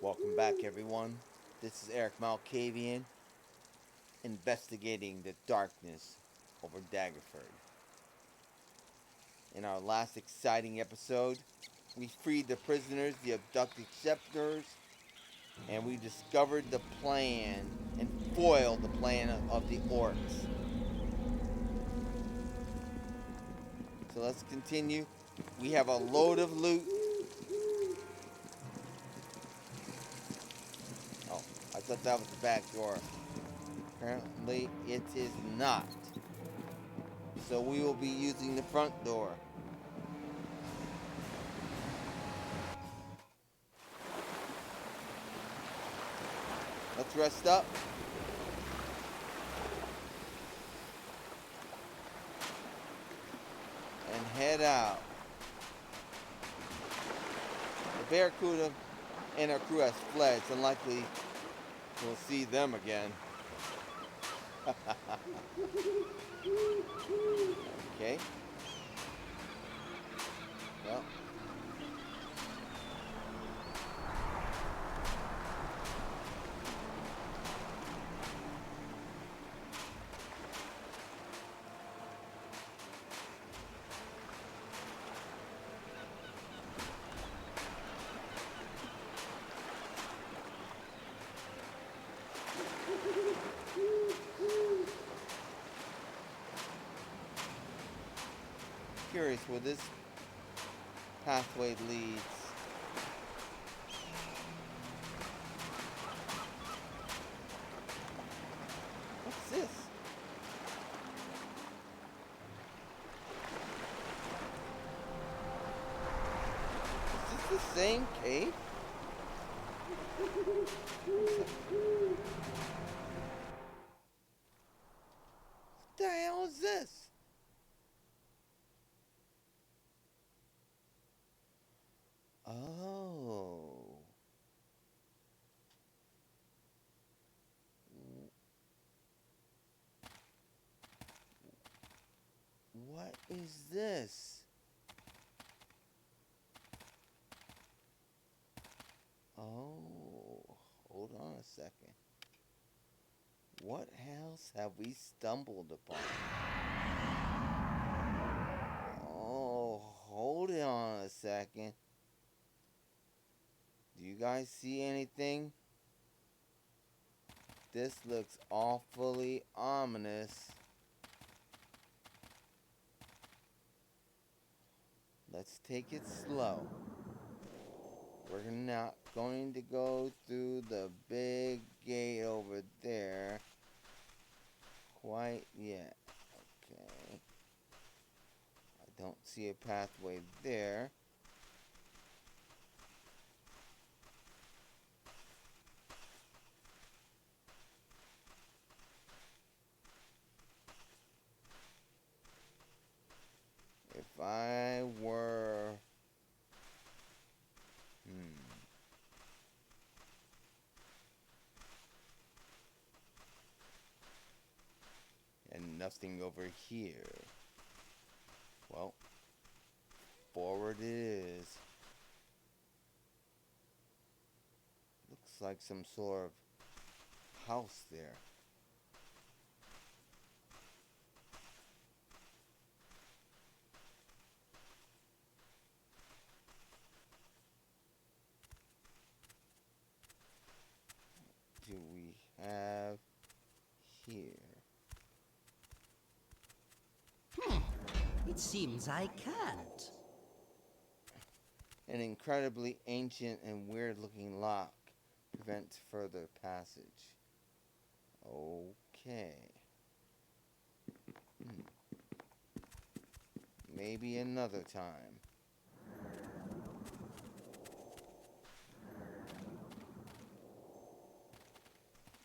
Welcome back, everyone. This is Erik Malkavian, investigating the darkness over Daggerford. In our last exciting episode, we freed the prisoners, the abducted Scepters, and we discovered the plan and foiled the plan of the orcs. So let's continue. We have a load of loot. Oh, I thought that was the back door. Apparently, it is not. So we will be using the front door. Let's rest up. And head out. The Barracuda and our crew has fled. It's unlikely we'll see them again. Okay. Well. Curious where this pathway leads. What's this? Is this the same cave? What the hell is this? Oh. What is this? Oh, hold on a second. What else have we stumbled upon? Oh, hold on a second. Do you guys see anything? This looks awfully ominous. Let's take it slow. We're not going to go through the big gate over there quite yet. Okay. I don't see a pathway there. If I were... And nothing over here. Well, forward it is. Looks like some sort of house there. Do we have here? It seems I can't. An incredibly ancient and weird looking lock prevents further passage. Okay. Maybe another time.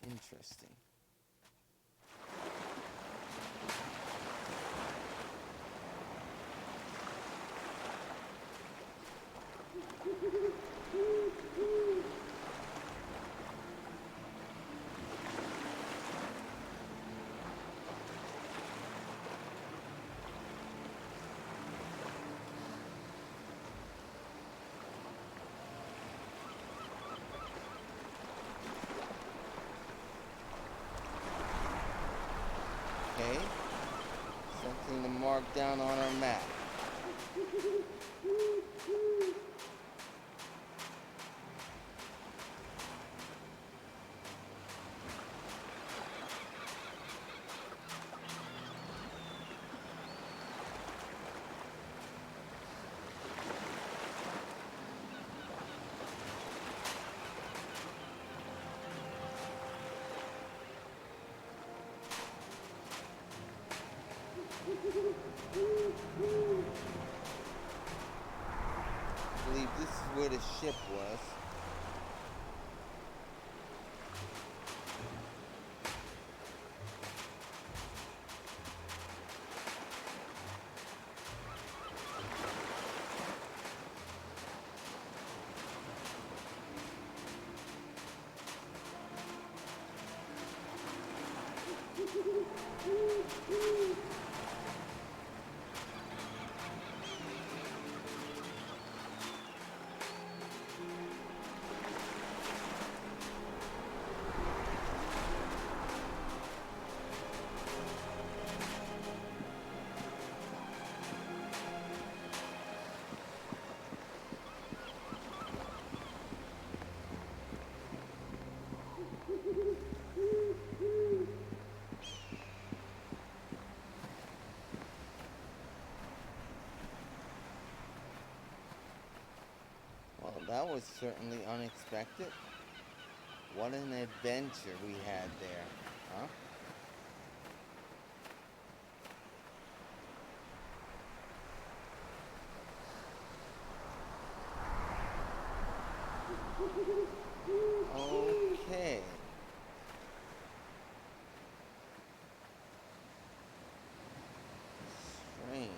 Interesting. the mark down on our map. I believe this is where the ship was. Well, that was certainly unexpected. What an adventure we had there, huh? Okay. Strange.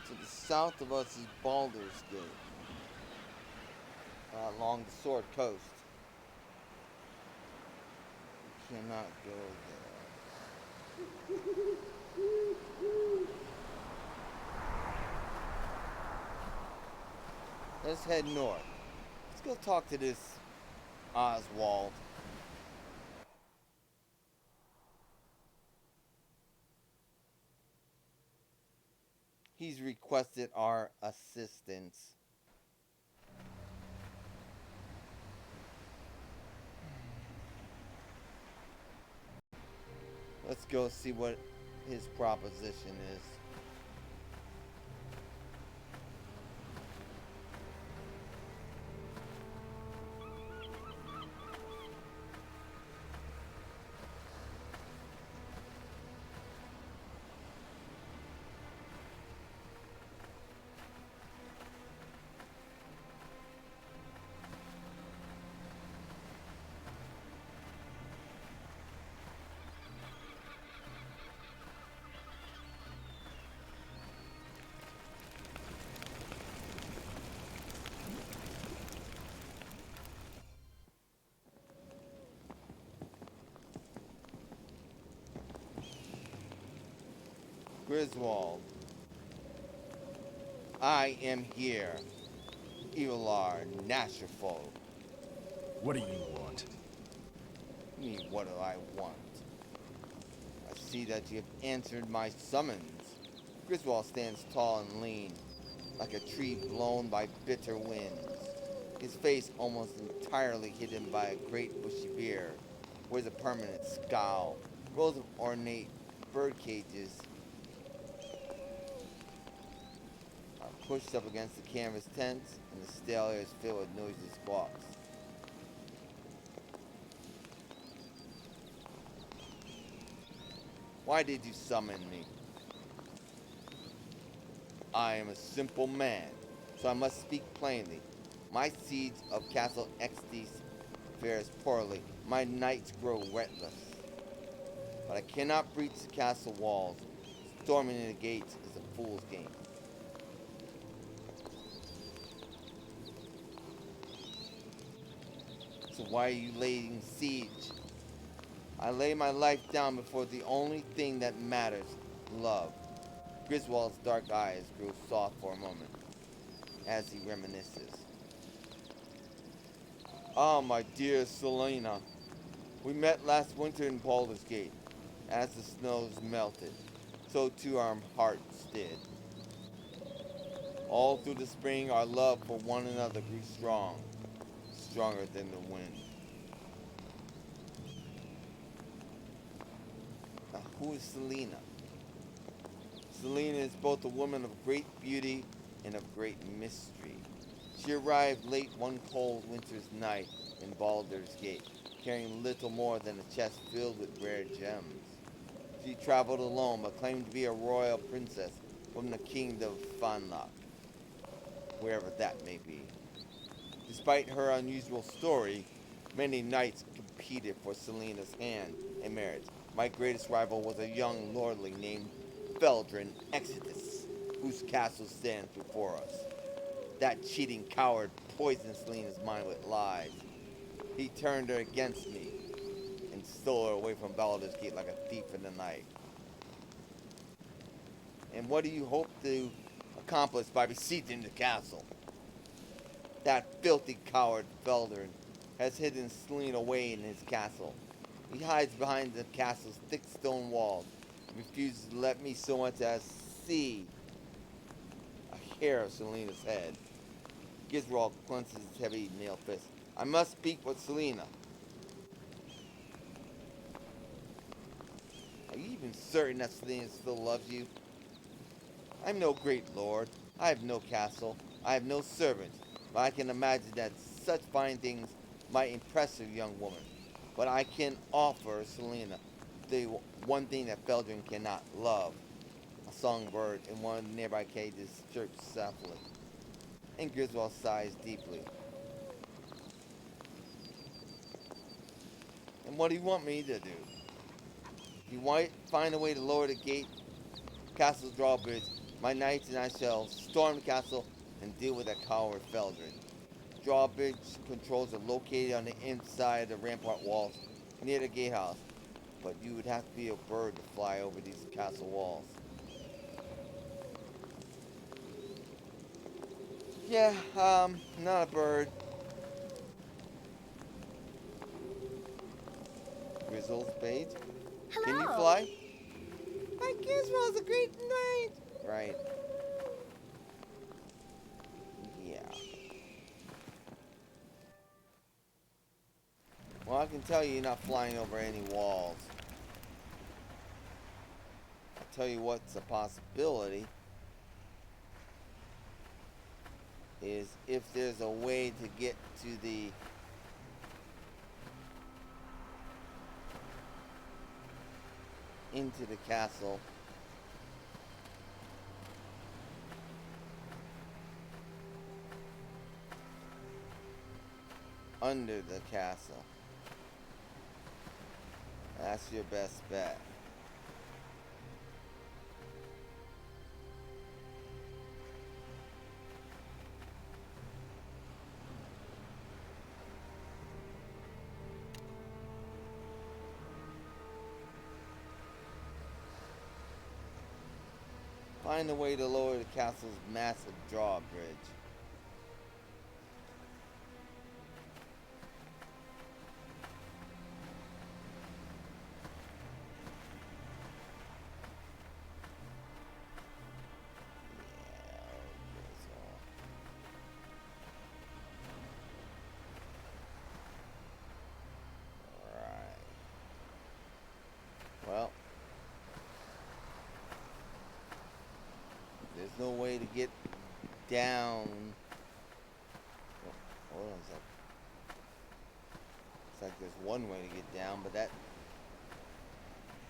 To the south of us is Baldur's Gate, along the Sword Coast. We cannot go there. Let's head north. Let's go talk to this Oswald. He's requested our assistance. Let's go see what his proposition is. Griswald, I am here. Elar Nasherfol. What do you want? Me, what do I want? I see that you have answered my summons. Griswold stands tall and lean, like a tree blown by bitter winds. His face almost entirely hidden by a great bushy beard, wears a permanent scowl. Rows of ornate bird cages are pushed up against the canvas tents, and the stale air is filled with noisy squawks. Why did you summon me? I am a simple man, so I must speak plainly. My siege of Castle XD fares poorly. My knights grow restless. But I cannot breach the castle walls. Storming the gates is a fool's game. So why are you laying siege? I lay my life down before the only thing that matters, love. Griswold's dark eyes grow soft for a moment, as he reminisces. Ah, my dear Selena, We met last winter in Baldur's Gate. As the snows melted, so too our hearts did. All through the spring, our love for one another grew strong, stronger than the wind. Now, who is Selena? Selena is both a woman of great beauty and of great mystery. She arrived late one cold winter's night in Baldur's Gate, carrying little more than a chest filled with rare gems. She traveled alone, but claimed to be a royal princess from the kingdom of Fanlok, wherever that may be. Despite her unusual story, many knights competed for Selena's hand in marriage. My greatest rival was a young lordling named Feldrin Exodus, whose castle stands before us. That cheating coward poisoned Selena's mind with lies. He turned her against me and stole her away from Baldur's Gate like a thief in the night. And what do you hope to accomplish by besieging the castle? That filthy coward Feldrin has hidden Selena away in his castle. He hides behind the castle's thick stone walls and refuses to let me so much as see a hair of Selena's head. Griswald clenches his heavy nailed fist. I must speak with Selena. Are you even certain that Selena still loves you? I'm no great lord. I have no castle. I have no servants. But I can imagine that such fine things might impress a young woman. But I can offer Selena the one thing that Feldrin cannot love. A songbird in one of the nearby cages chirps softly. And Griswold sighs deeply. And what do you want me to do? You might find a way to lower the gate, Castle Drawbridge. My knights and I shall storm the castle and deal with that coward Feldrin. Drawbridge controls are located on the inside of the rampart walls near the gatehouse, but you would have to be a bird to fly over these castle walls. Yeah, not a bird. Grizzle's page. Hello. Can you fly? My Griswold's a great knight. Right. Yeah. Well, I can tell you you're not flying over any walls. I'll tell you what's a possibility is if there's a way to get to the into the castle under the castle. That's your best bet. Find a way to lower the castle's massive drawbridge. Well, there's no way to get down. Oh, hold on a sec. Looks like there's one way to get down, but that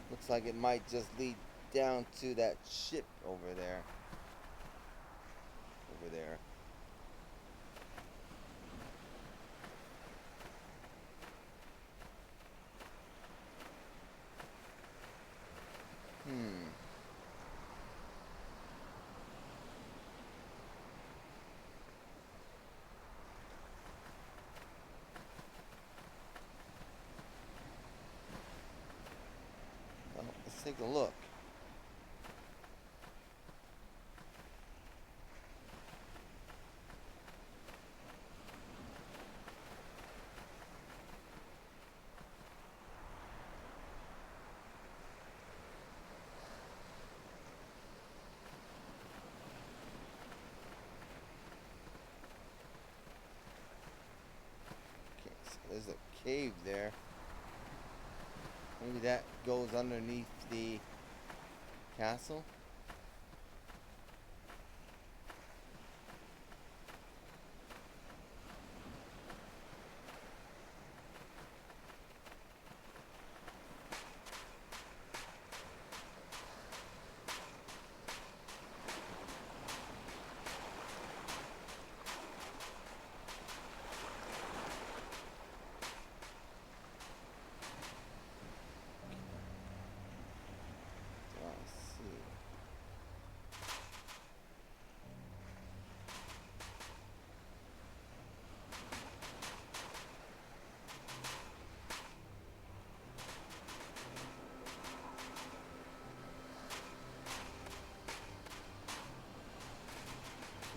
looks like it might just lead down to that ship over there. Over there. Well, let's take a look. there's a cave there. Maybe that goes underneath the castle.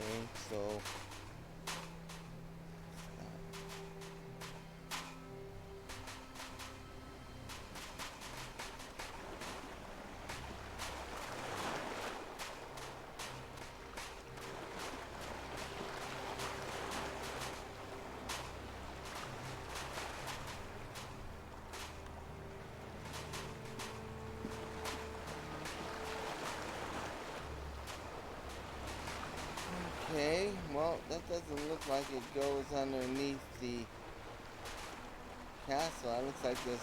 Okay, so okay, well, that doesn't look like it goes underneath the castle. It looks like this.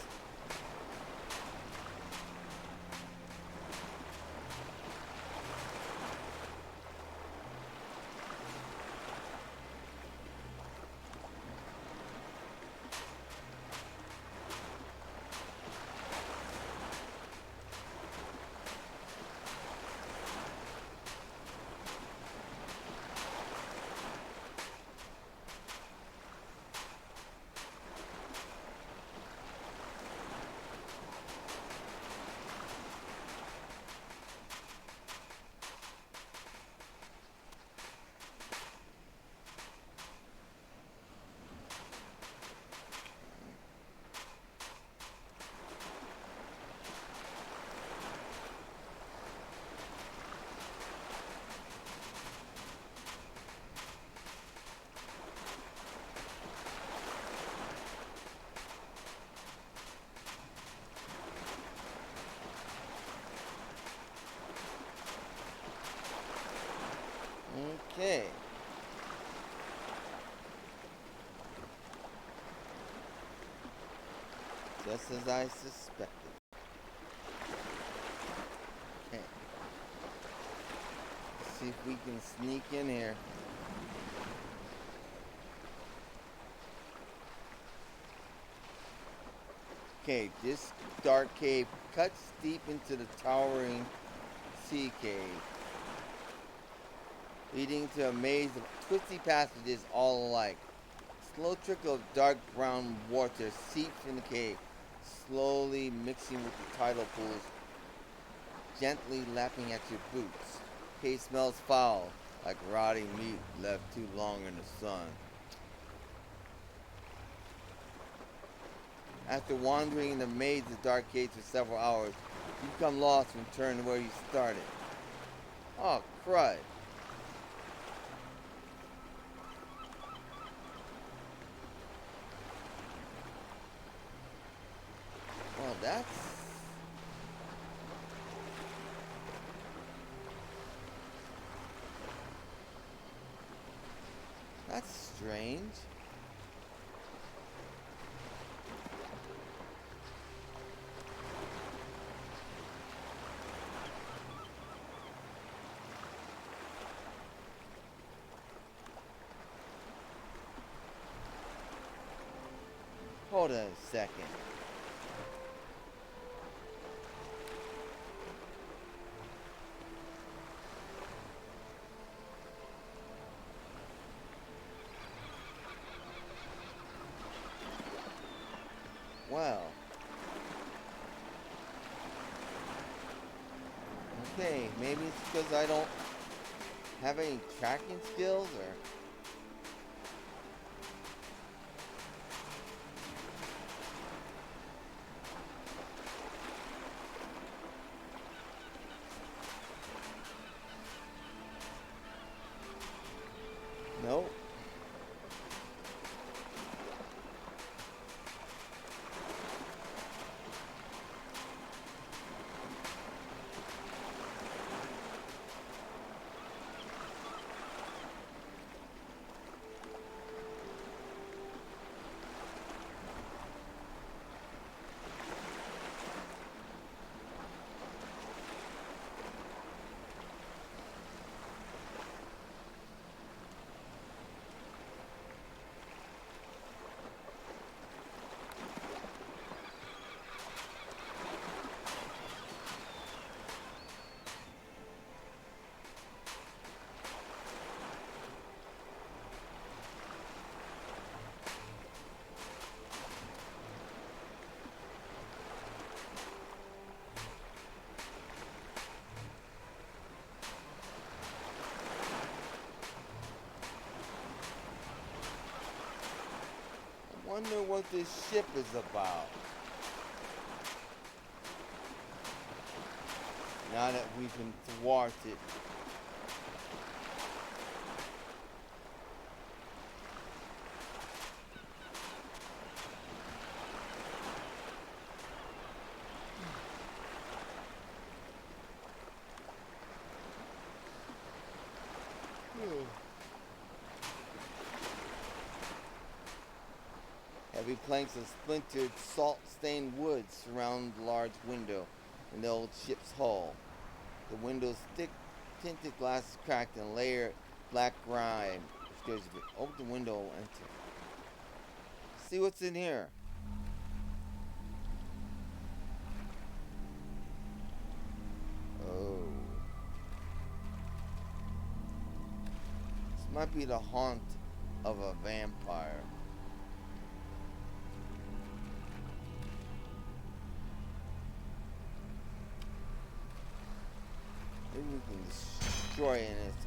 Okay. Just as I suspected. Okay. Let's see if we can sneak in here. Okay, this dark cave cuts deep into the towering sea cave, leading to a maze of twisty passages all alike. Slow trickle of dark brown water seeps from the cave, slowly mixing with the tidal pools, gently lapping at your boots. Cave smells foul, like rotting meat left too long in the sun. After wandering in the maze of dark caves for several hours, you become lost and return to where you started. Oh, crud. Well, that's strange. Hold on a second. Well. Okay, maybe it's because I don't have any tracking skills, or... Nope. wonder what this ship is about. Now that we've been thwarted. Heavy planks of splintered, salt-stained wood surround the large window in the old ship's hull. The window's thick, tinted glass is cracked and layered black grime. Open the window and enter. See what's in here. Oh. This might be the haunt of a vampire. Maybe we can destroy it in its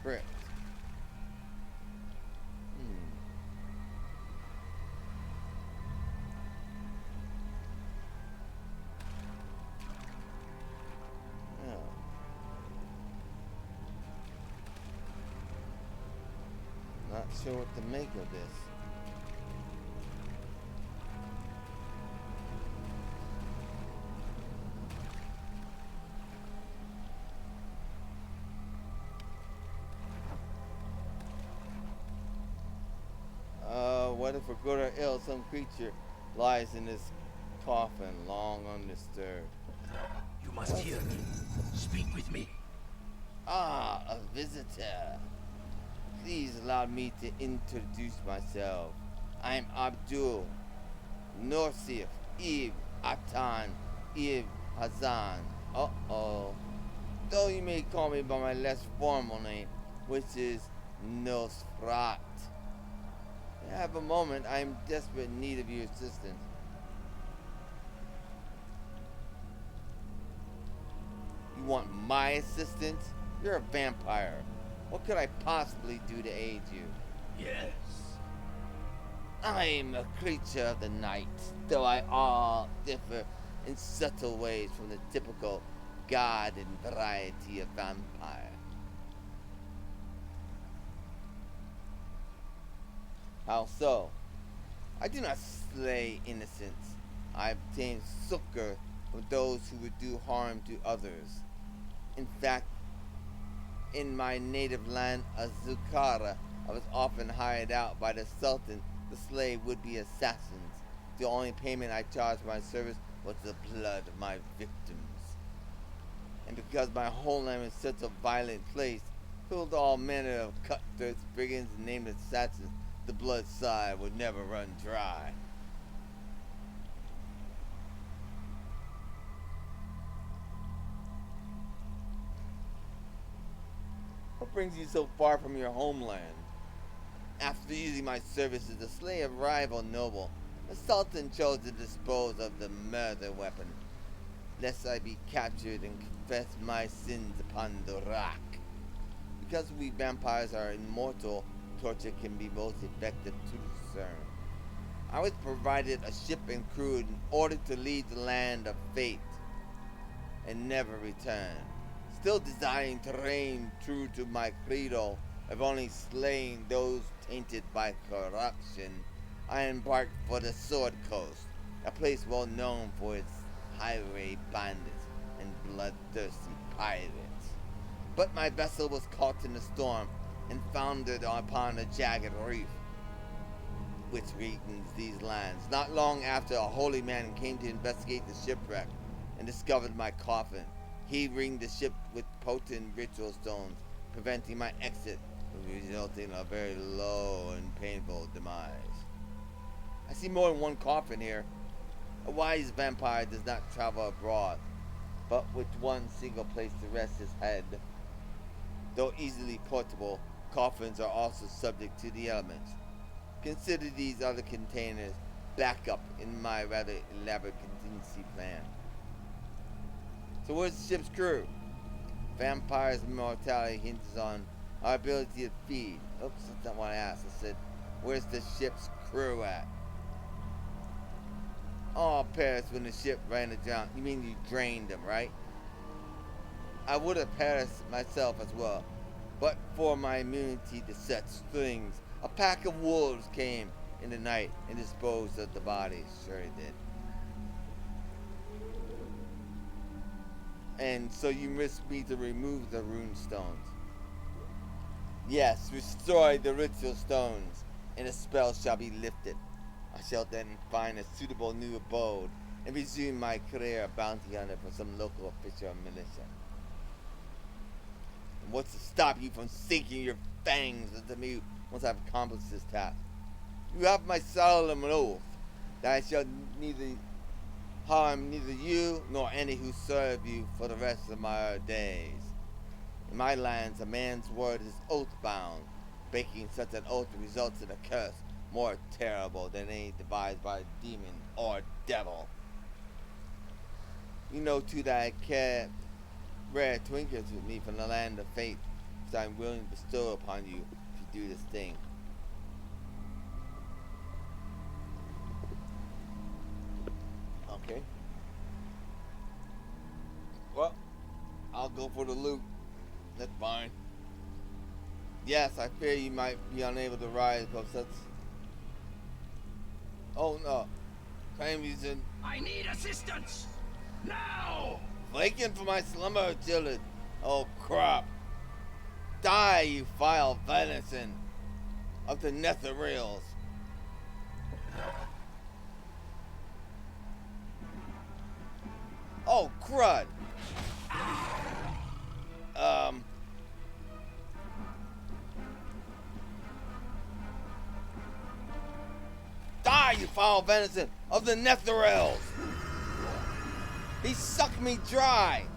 crypt. Yeah. Not sure what to make of this. Whether for good or ill, some creature lies in this coffin, long undisturbed. You must hear me. Speak with me. Ah, a visitor. Please allow me to introduce myself. I'm Abdul, Norsif, Eve, Atan, Eve, Hazan. Uh-oh. Though you may call me by my less formal name, which is Nosferaat. Have a moment. I am in desperate need of your assistance. You want my assistance? You're a vampire. What could I possibly do to aid you? Yes. I'm a creature of the night, though I all differ in subtle ways from the typical garden variety of vampire. How so? I do not slay innocents. I obtain succor from those who would do harm to others. In fact, in my native land, Azukara, I was often hired out by the Sultan to slay would-be assassins. The only payment I charged for my service was the blood of my victims. And because my homeland is such a violent place, filled with all manner of cutthroats, brigands, and nameless assassins, the blood side would never run dry. What brings you so far from your homeland? After using my services to slay a rival noble, the Sultan chose to dispose of the murder weapon, lest I be captured and confess my sins upon the rock. Because we vampires are immortal, torture can be most effective to discern. I was provided a ship and crew in order to leave the land of fate and never return. Still desiring to reign true to my credo of only slaying those tainted by corruption, I embarked for the Sword Coast, a place well known for its highway bandits and bloodthirsty pirates. But my vessel was caught in a storm and foundered upon a jagged reef which threatens these lands. Not long after, a holy man came to investigate the shipwreck and discovered my coffin. He ringed the ship with potent ritual stones, preventing my exit, resulting in a very low and painful demise. I see more than one coffin here. A wise vampire does not travel abroad, but with one single place to rest his head. Though easily portable, coffins are also subject to the elements. Consider these other containers backup in my rather elaborate contingency plan. So where's the ship's crew? Vampire's immortality hinges on our ability to feed. Oops, that's not what I asked. I said, where's the ship's crew at? Oh, perished when the ship ran aground. You mean you drained them, right? I would have perished myself as well, but for my immunity to such things. A pack of wolves came in the night and disposed of the bodies. Sure it did. And so you risked me to remove the rune stones. Yes, destroy the ritual stones, and the spell shall be lifted. I shall then find a suitable new abode and resume my career bounty hunter for some local official or militia. And what's to stop you from sinking your fangs into me once I've accomplished this task? You have my solemn oath that I shall neither harm neither you nor any who serve you for the rest of my days. In my lands, a man's word is oath-bound. Breaking such an oath results in a curse more terrible than any devised by a demon or devil. You know, too, that I care rare twinkers with me from the land of fate, which I am willing to bestow upon you if you do this thing. Okay. Well, I'll go for the loot. That's fine. Yes, I fear you might be unable to rise above such. Oh no. Claim reason. I need assistance! Now! Flaking for my slumber, children. Oh crap. Die, you vile venison of the Netherreals. Oh crud. Die, you foul venison of the Netherreals! He sucked me dry!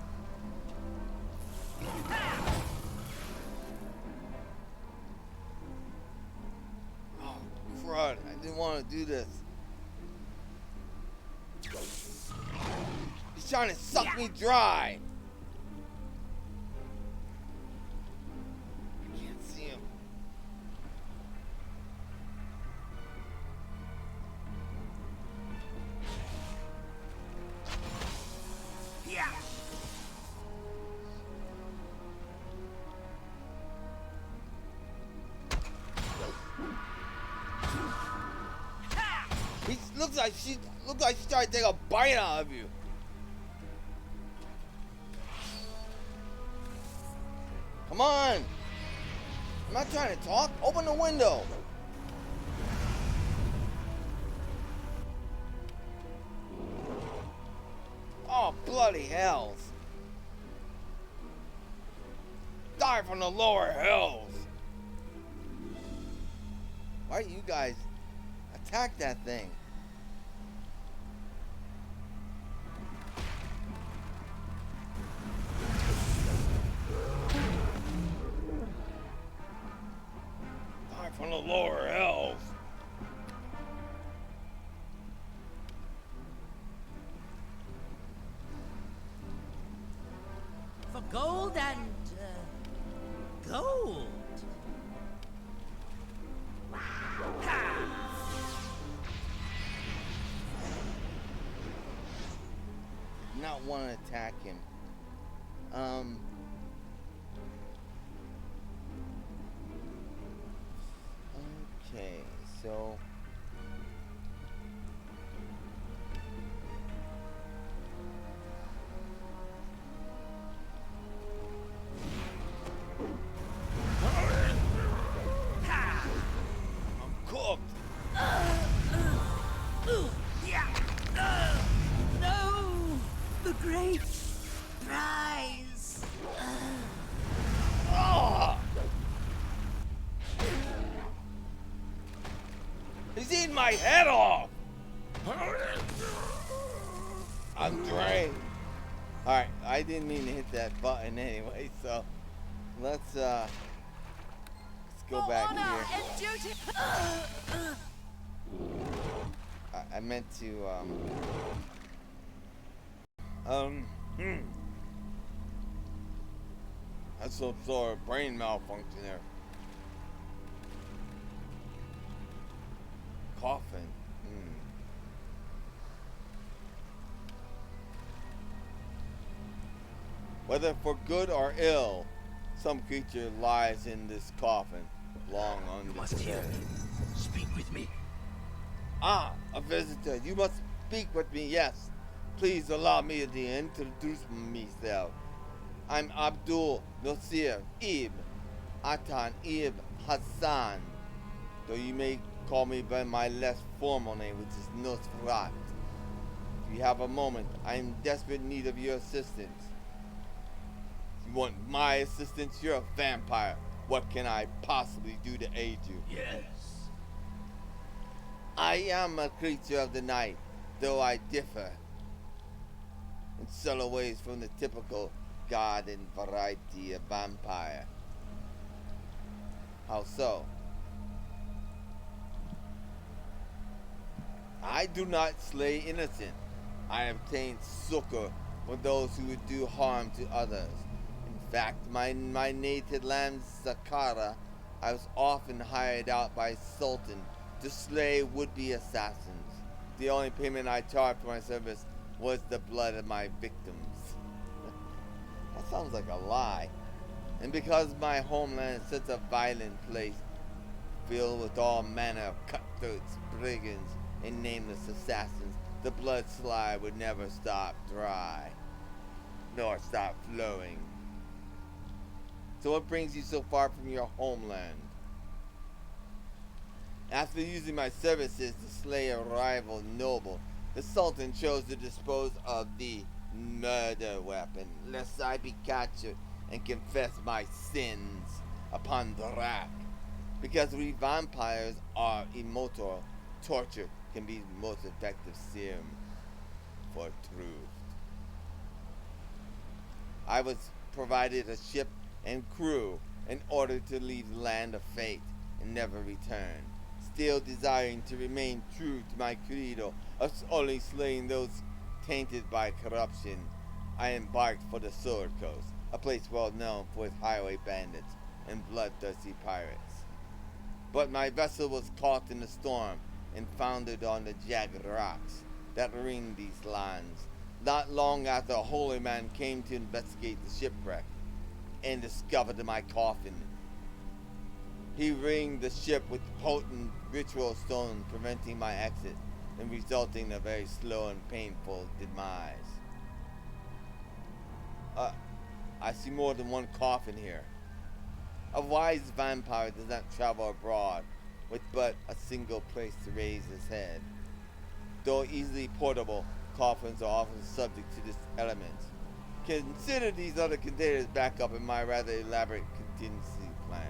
Oh, crud. I didn't want to do this. He's trying to suck me dry! I can't see him. Looks like she's trying to take a bite out of you. Come on. I'm not trying to talk. Open the window. Oh, bloody hells. Die from the lower hills. Why do you guys attack that thing? From the lower hills. For gold and gold. Not want to attack him. Okay, so I'm cooked. No! The great prize! He's eating my head off! I'm drained. Alright, I didn't mean to hit that button anyway, so let's go back here. I meant to That's some sort of brain malfunction there. Coffin. Whether for good or ill, some creature lies in this coffin, long You must hear undisturbed. me. Speak with me. Ah, a visitor. You must speak with me, yes. Please allow me to introduce myself. I'm Abdul Nosir Ibn Atan Ibn Hassan, though you may call me by my less formal name, which is Nosferaat. If you have a moment, I am in desperate need of your assistance. If you want my assistance, you're a vampire. What can I possibly do to aid you? Yes. I am a creature of the night, though I differ in subtle ways from the typical garden variety of vampire. How so? I do not slay innocent. I obtain succor for those who would do harm to others. In fact, my native land, Saqqara, I was often hired out by Sultan to slay would-be assassins. The only payment I charged for my service was the blood of my victims. That sounds like a lie. And because my homeland is such a violent place, filled with all manner of cutthroats, brigands, and nameless assassins, the blood slide would never stop dry, nor stop flowing. So what brings you so far from your homeland? After using my services to slay a rival noble, the Sultan chose to dispose of the murder weapon, lest I be captured and confess my sins upon the rack. Because we vampires are immortal, torture can be the most effective serum for truth. I was provided a ship and crew in order to leave the land of fate and never return. Still desiring to remain true to my credo of only slaying those tainted by corruption, I embarked for the Sword Coast, a place well known for its highway bandits and bloodthirsty pirates. But my vessel was caught in a storm and foundered on the jagged rocks that ring these lands. Not long after, a holy man came to investigate the shipwreck and discovered my coffin. He ringed the ship with potent ritual stone, preventing my exit and resulting in a very slow and painful demise. I see more than one coffin here. A wise vampire does not travel abroad with but a single place to raise his head. Though easily portable, coffins are often subject to this element. Consider these other containers backup in my rather elaborate contingency plan.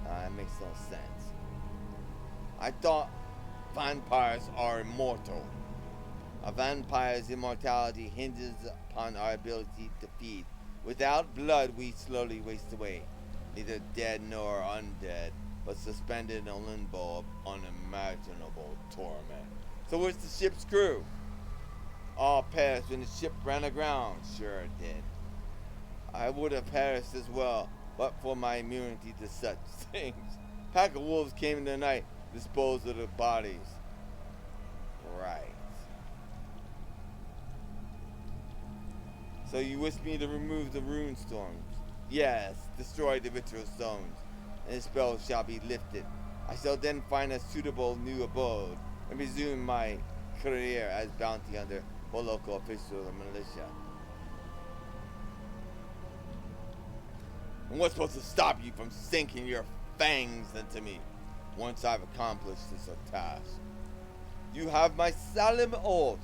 That makes no sense. I thought vampires are immortal. A vampire's immortality hinges upon our ability to feed. Without blood, we slowly waste away, neither dead nor undead, but suspended in a limbo of unimaginable torment. So where's the ship's crew? All perished when the ship ran aground. Sure it did. I would have perished as well, but for my immunity to such things. Pack of wolves came in the night, disposed of the bodies. Right. So you wish me to remove the rune storms? Yes, destroy the ritual stones, and the spell shall be lifted. I shall then find a suitable new abode, and resume my career as bounty hunter for local officials and militia. And what's supposed to stop you from sinking your fangs into me once I've accomplished this task? You have my solemn oath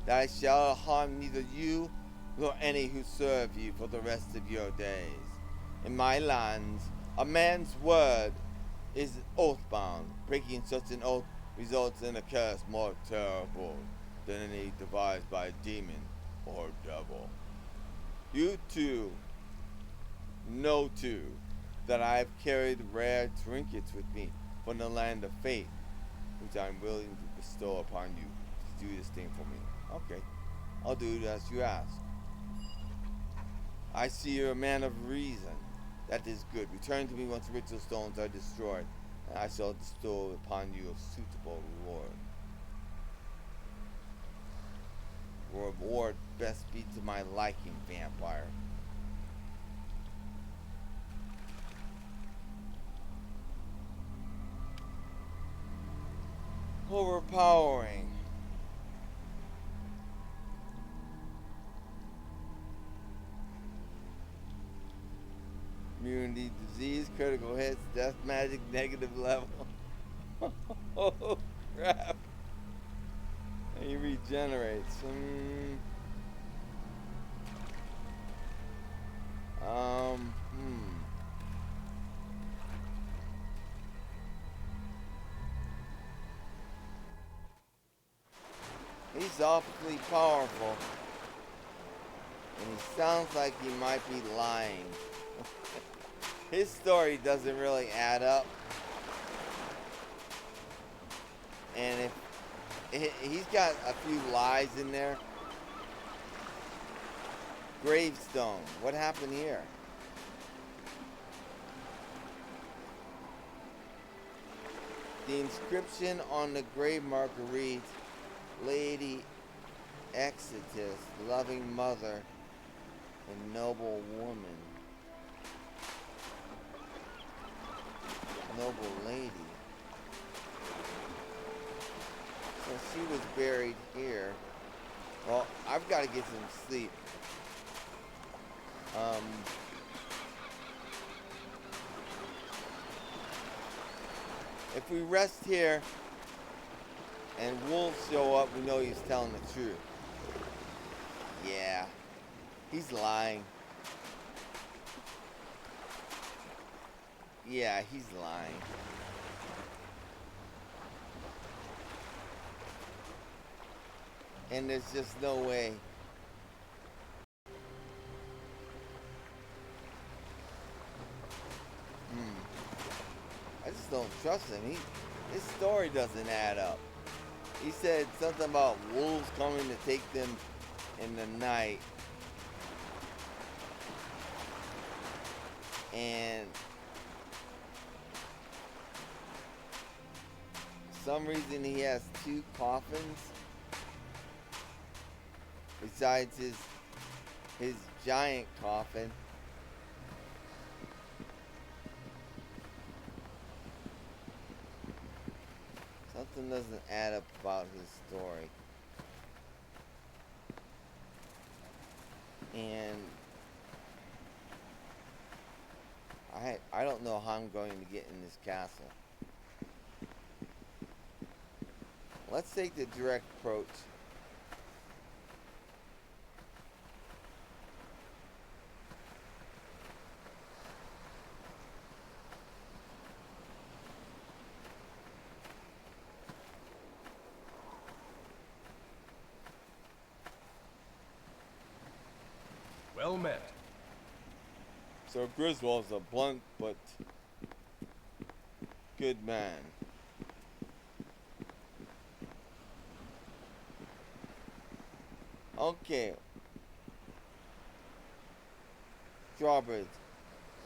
that I shall harm neither you nor any who serve you for the rest of your days. In my lands, a man's word is oath-bound. Breaking such an oath results in a curse more terrible than any devised by a demon or devil. You too know too that I have carried rare trinkets with me from the land of fate, which I am willing to bestow upon you to do this thing for me. Okay, I'll do it as you ask. I see you're a man of reason. That is good. Return to me once the ritual stones are destroyed, and I shall bestow upon you a suitable reward. Reward best be to my liking, vampire. Overpowering. Immunity, disease, critical hits, death magic, negative level. Oh crap. And he regenerates. He's awfully powerful. And he sounds like he might be lying. His story doesn't really add up. And if he's got a few lies in there. Gravestone. What happened here? The inscription on the grave marker reads, Lady Exitus, loving mother and noble woman. Noble lady. So she was buried here. Well, I've got to get some sleep. If we rest here and wolves show up, we know he's telling the truth. Yeah, he's lying. Yeah, he's lying. And there's just no way. I just don't trust him. His story doesn't add up. He said something about wolves coming to take them in the night. And for some reason he has 2 coffins besides his giant coffin. Something doesn't add up about his story. And I don't know how I'm going to get in this castle. Let's take the direct approach. Well met. Sir Griswold's a blunt but good man. Okay. Drawbridge.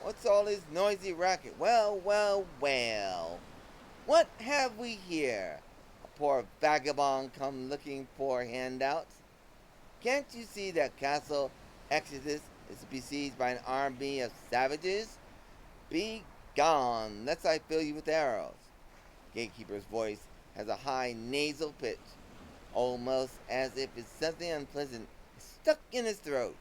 What's all this noisy racket? Well, well, well. What have we here? A poor vagabond come looking for handouts? Can't you see that Castle Exodus is besieged by an army of savages? Be gone, lest I fill you with arrows. Gatekeeper's voice has a high nasal pitch, almost as if it's something unpleasant stuck in his throat.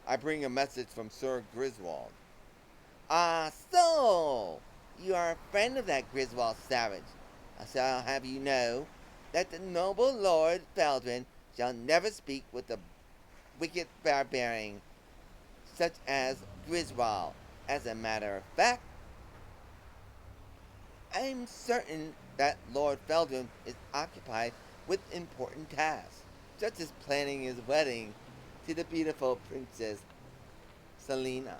I bring a message from Sir Griswald. Ah, so! You are a friend of that Griswold savage. I shall have you know that the noble Lord Feldrin shall never speak with a wicked barbarian such as Griswold. As a matter of fact, I'm certain that Lord Feldrin is occupied with important tasks, such as planning his wedding to the beautiful Princess Selena.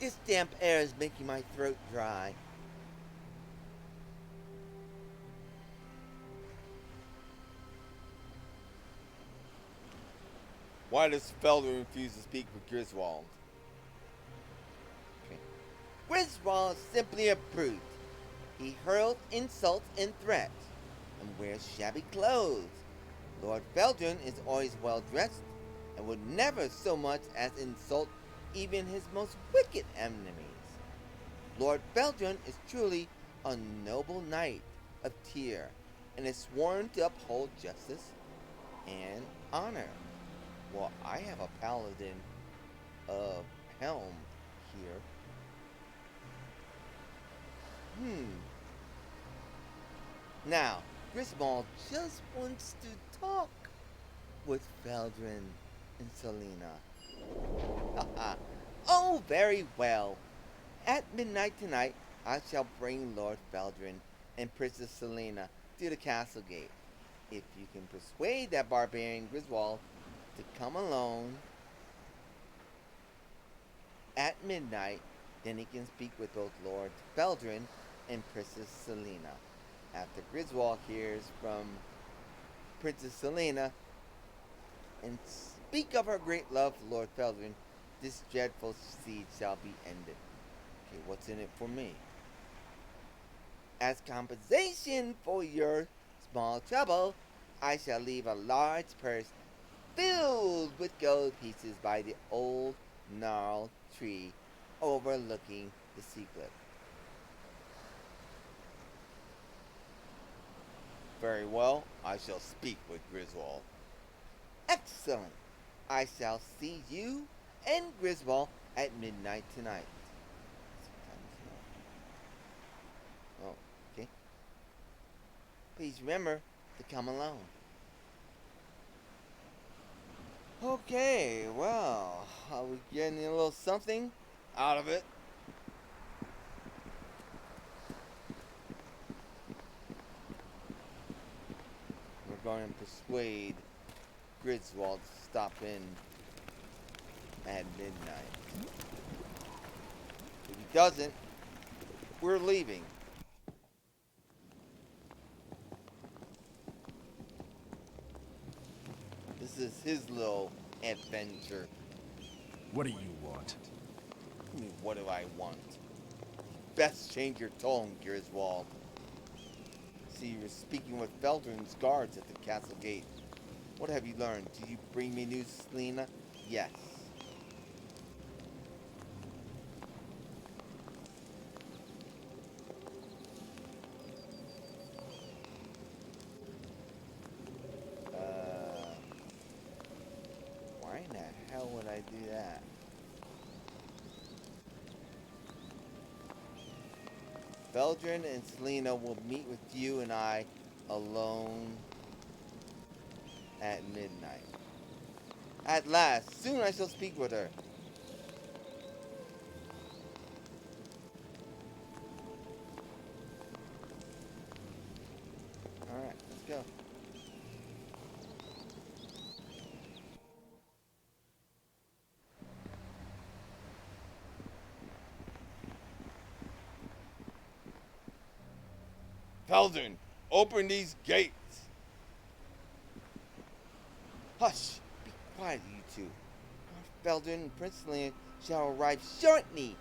This damp air is making my throat dry. Why does Felder refuse to speak with Griswold? Okay. Griswold is simply a brute. He hurls insults and threats, and wears shabby clothes. Lord Feldrin is always well dressed, and would never so much as insult even his most wicked enemies. Lord Feldrin is truly a noble knight of Tyr, and is sworn to uphold justice and honor. Well, I have a paladin of Helm here. Now, Griswold just wants to talk with Feldrin and Selena. Oh, very well. At midnight tonight, I shall bring Lord Feldrin and Princess Selena to the castle gate. If you can persuade that barbarian Griswold to come alone at midnight, then he can speak with both Lord Feldrin and Princess Selena. After Griswold hears from Princess Selena and speak of her great love for Lord Feldrin, this dreadful siege shall be ended. Okay, what's in it for me? As compensation for your small trouble, I shall leave a large purse filled with gold pieces by the old gnarled tree overlooking the sea cliff. Very well, I shall speak with Griswold. Excellent. I shall see you and Griswold at midnight tonight. Oh, okay. Please remember to come alone. Okay, well, are we getting a little something out of it? We're going to persuade Griswold to stop in at midnight. If he doesn't, we're leaving. This is his little adventure. What do you want? I mean, what do I want? Best change your tone, Griswold. See, you were speaking with Feldrin's guards at the castle gate. What have you learned? Did you bring me news, Selena? Yes. Why in the hell would I do that? Feldrin and Selena will meet with you and I alone at midnight. At last, soon I shall speak with her. Alright, let's go. Feldrin, open these gates. Hush! Be quiet, you two. Feldrin and Prince Selena shall arrive shortly.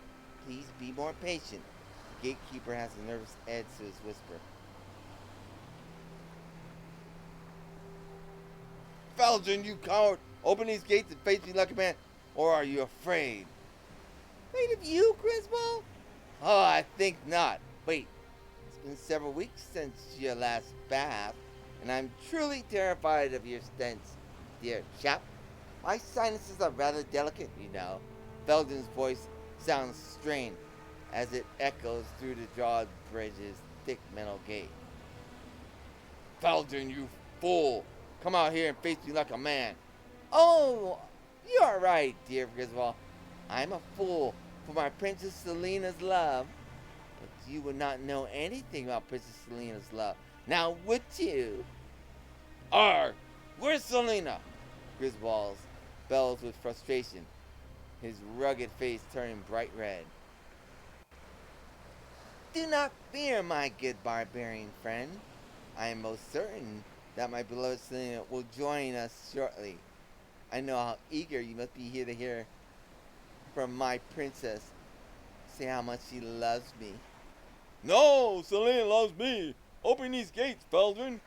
Please be more patient. The gatekeeper has a nervous edge to his whisper. Feldrin, you coward! Open these gates and face me like a man, or are you afraid? Afraid of you, Griswold? Oh, I think not. Wait. It's been several weeks since your last bath, and I'm truly terrified of your stench, dear chap. My sinuses are rather delicate, you know. Feldrin's voice sounds strained as it echoes through the drawbridge's thick metal gate. Feldrin, you fool! Come out here and face me like a man. Oh, you're right, dear Griswold. I'm a fool for my Princess Selena's love. But you would not know anything about Princess Selena's love. Now would you? Arr! Where's Selena? Griswold bells with frustration. his rugged face turning bright red. Do not fear, my good barbarian friend. I am most certain that my beloved Selena will join us shortly. I know how eager you must be here to hear from my princess say how much she loves me. No, Selena loves me. Open these gates, Feldrin.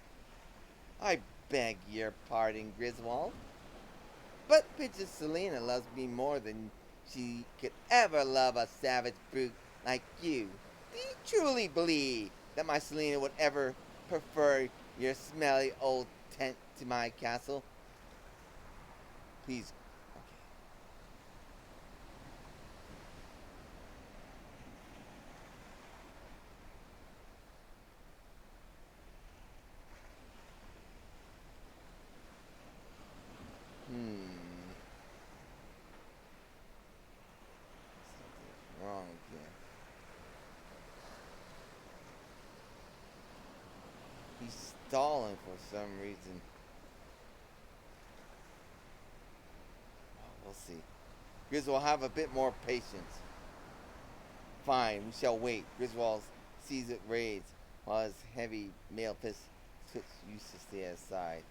I beg your pardon, Griswold. But Princess Selena loves me more than she could ever love a savage brute like you. Do you truly believe that my Selena would ever prefer your smelly old tent to my castle? Please. Something's wrong here. He's stalling for some reason. We'll see. Griswold, have a bit more patience. Fine, we shall wait. Griswold sees it raids while his heavy mail fist switches uselessly aside.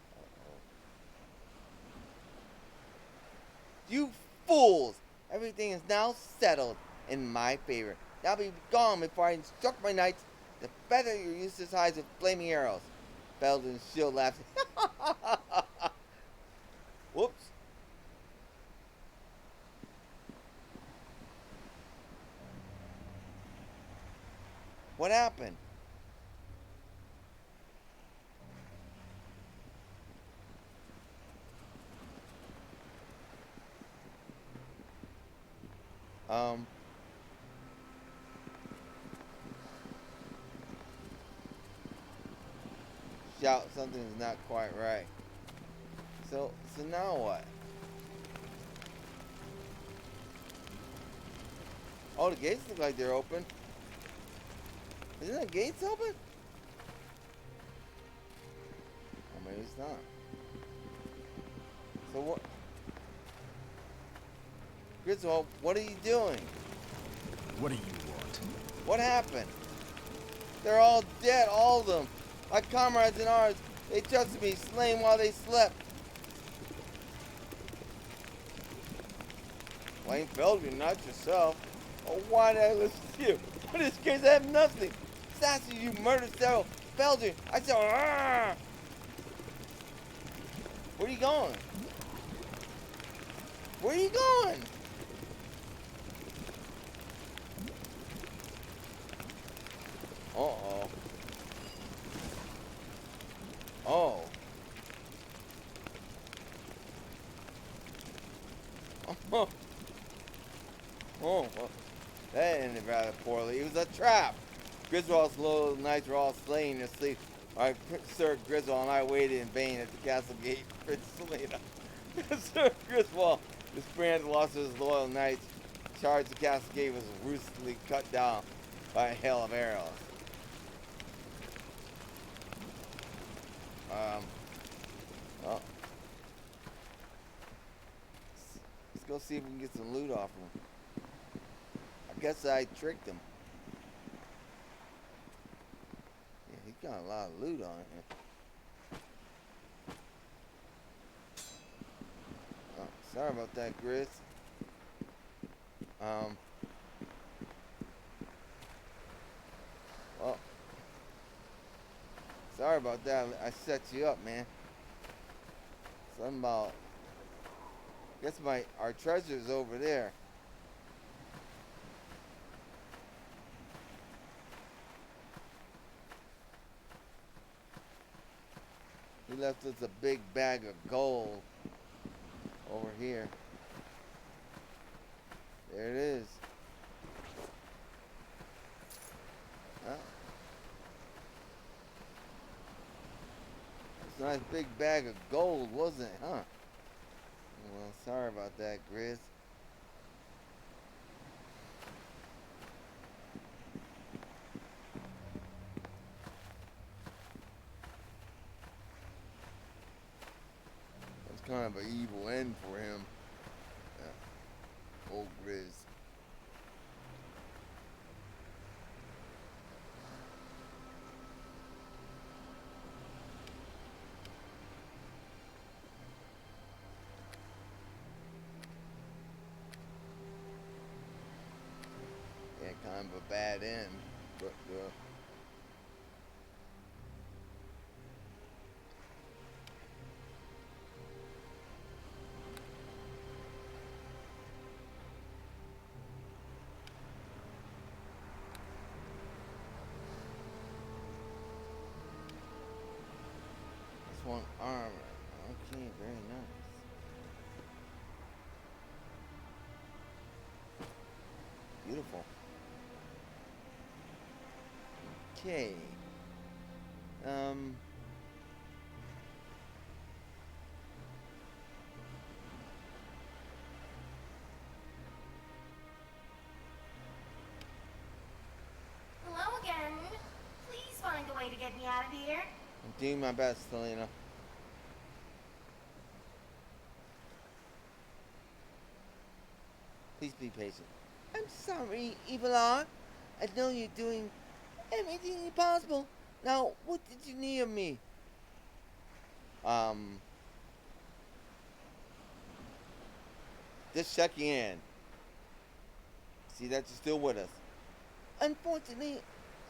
You fools! Everything is now settled in my favor. Now be gone before I instruct my knights to feather your useless eyes with flaming arrows. Feldrin's shield laughs. Whoops. What happened? Shout, something's not quite right. So now what? Oh, the gates look like they're open. Isn't the gates open? Oh, maybe it's not. So what? Griswold, what are you doing? What do you want? What happened? They're all dead, all of them. My comrades and ours, they trusted me, slain while they slept. Blame Feldrin, not yourself. Oh, why did I listen to you? In this case, I have nothing. Sassy, you murdered several. Feldrin, I said, Argh! Where are you going? Where are you going? Uh-oh. Oh. Oh. Oh. Well, that ended rather poorly. It was a trap. Griswold's loyal knights were all slain in their sleep. Our Sir Griswold and I waited in vain at the castle gate for Selena. Sir Griswold, disbanded, lost his loyal knights, charged the castle gate, was ruthlessly cut down by a hail of arrows. Well, let's go see if we can get some loot off him. I guess I tricked him. Yeah, he's got a lot of loot on him. Oh, sorry about that, Grizz. Well, sorry about that. I set you up, man. Something about, I guess our treasure's over there. He left us a big bag of gold over here. There it is. Huh? It's a nice big bag of gold, wasn't it, huh? Well, sorry about that, Grizz. That's kind of an evil end for him. Yeah. bad end. But, this one armor. Okay, very nice. Beautiful. Okay. Hello again. Please find a way to get me out of here. I'm doing my best, Selena. Please be patient. I'm sorry, Evelyn. I know you're doing everything possible. Now, what did you need of me? Just checking in. See that you're still with us. Unfortunately,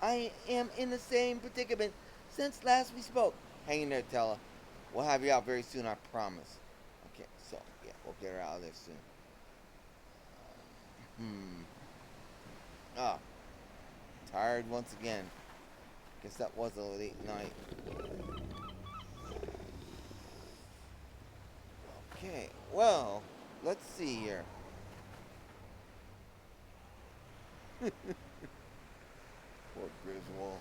I am in the same predicament since last we spoke. Hang in there, Tella. We'll have you out very soon, I promise. Okay, so, yeah, we'll get her out of there soon. Ah, tired once again. Guess that was a late night. Okay, well, let's see here. Poor Griswold.